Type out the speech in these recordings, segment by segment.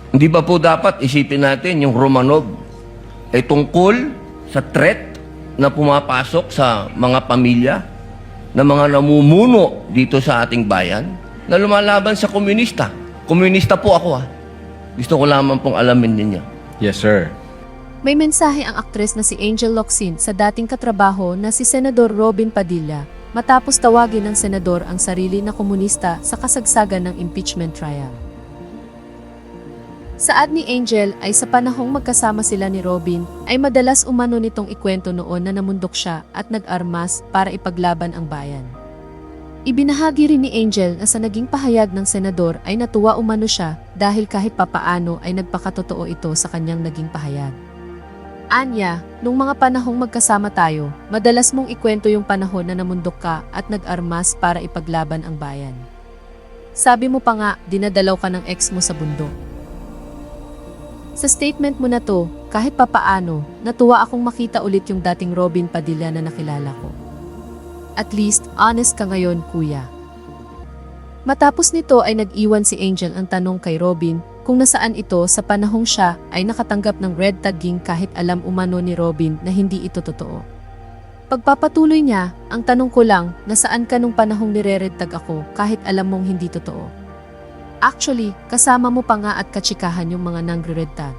Hindi ba po dapat isipin natin yung Romanov ay tungkol sa threat na pumapasok sa mga pamilya na mga namumuno dito sa ating bayan na lumalaban sa komunista. Komunista po ako Gusto ko lamang pong alamin ninyo. Yes, sir. May mensahe ang aktres na si Angel Locsin sa dating katrabaho na si Senador Robin Padilla matapos tawagin ng senador ang sarili na komunista sa kasagsagan ng impeachment trial. Saad ni Angel ay sa panahong magkasama sila ni Robin ay madalas umano nitong ikwento noon na namundok siya at nag-armas para ipaglaban ang bayan. Ibinahagi rin ni Angel na sa naging pahayag ng senador ay natuwa umano siya dahil kahit papaano ay nagpakatotoo ito sa kanyang naging pahayag. Anya, nung mga panahong magkasama tayo, madalas mong ikwento yung panahon na namundok ka at nag-armas para ipaglaban ang bayan. Sabi mo pa nga, dinadalaw ka ng ex mo sa bundok. Sa statement mo na to, kahit papaano, natuwa akong makita ulit yung dating Robin Padilla na nakilala ko. At least, honest ka ngayon, kuya. Matapos nito ay nag-iwan si Angel ang tanong kay Robin kung nasaan ito sa panahong siya ay nakatanggap ng red tagging kahit alam umano ni Robin na hindi ito totoo. Pagpapatuloy niya, ang tanong ko lang, nasaan ka nung panahong nire-red tag ako kahit alam mong hindi totoo? Actually, kasama mo pa nga at katsikahan yung mga nangre-red tag.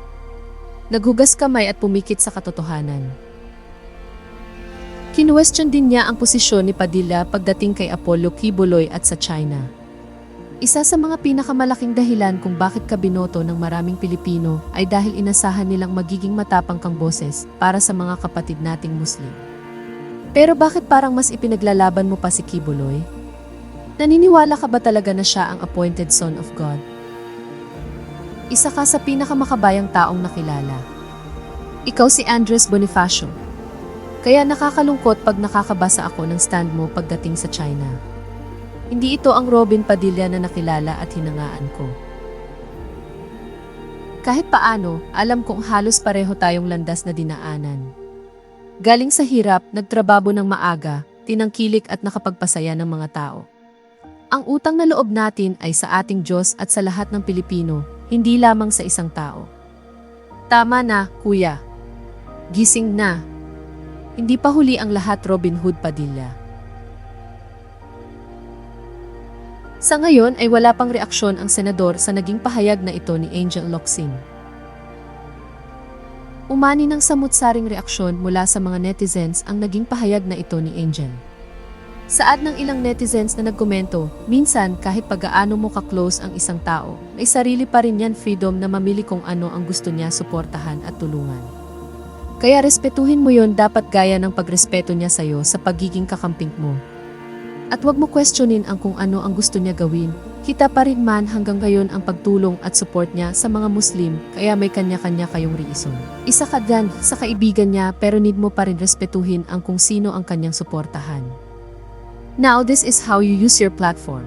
Naghugas kamay at pumikit sa katotohanan. Kinwestiyon din niya ang posisyon ni Padilla pagdating kay Apollo Kibuloy at sa China. Isa sa mga pinakamalaking dahilan kung bakit ka binoto ng maraming Pilipino ay dahil inasahan nilang magiging matapang kang boses para sa mga kapatid nating Muslim. Pero bakit parang mas ipinaglalaban mo pa si Kibuloy? Naniniwala ka ba talaga na siya ang appointed son of God? Isa ka sa pinakamakabayang taong nakilala. Ikaw si Andres Bonifacio. Kaya nakakalungkot pag nakakabasa ako ng stand mo pagdating sa China. Hindi ito ang Robin Padilla na nakilala at hinangaan ko. Kahit paano, alam kong halos pareho tayong landas na dinaanan. Galing sa hirap, nagtrabaho ng maaga, tinangkilik at nakapagpasaya ng mga tao. Ang utang na loob natin ay sa ating Diyos at sa lahat ng Pilipino, hindi lamang sa isang tao. Tama na, kuya. Gising na. Hindi pa huli ang lahat, Robin Hood Padilla. Sa ngayon ay wala pang reaksyon ang senador sa naging pahayag na ito ni Angel Locsin. Umani ng samut-saring reaksyon mula sa mga netizens ang naging pahayag na ito ni Angel. Saad ng ilang netizens na nagkomento, minsan kahit pag-aano mo ka-close ang isang tao, may sarili pa rin yan freedom na mamili kung ano ang gusto niya suportahan at tulungan. Kaya respetuhin mo yon dapat gaya ng pagrespeto niya sa'yo sa pagiging kakamping mo. At wag mo questionin ang kung ano ang gusto niya gawin, kita pa rin man hanggang ngayon ang pagtulong at support niya sa mga Muslim, kaya may kanya-kanya kayong reason. Isa ka dyan sa kaibigan niya pero need mo pa rin respetuhin ang kung sino ang kanyang suportahan. Now this is how you use your platform.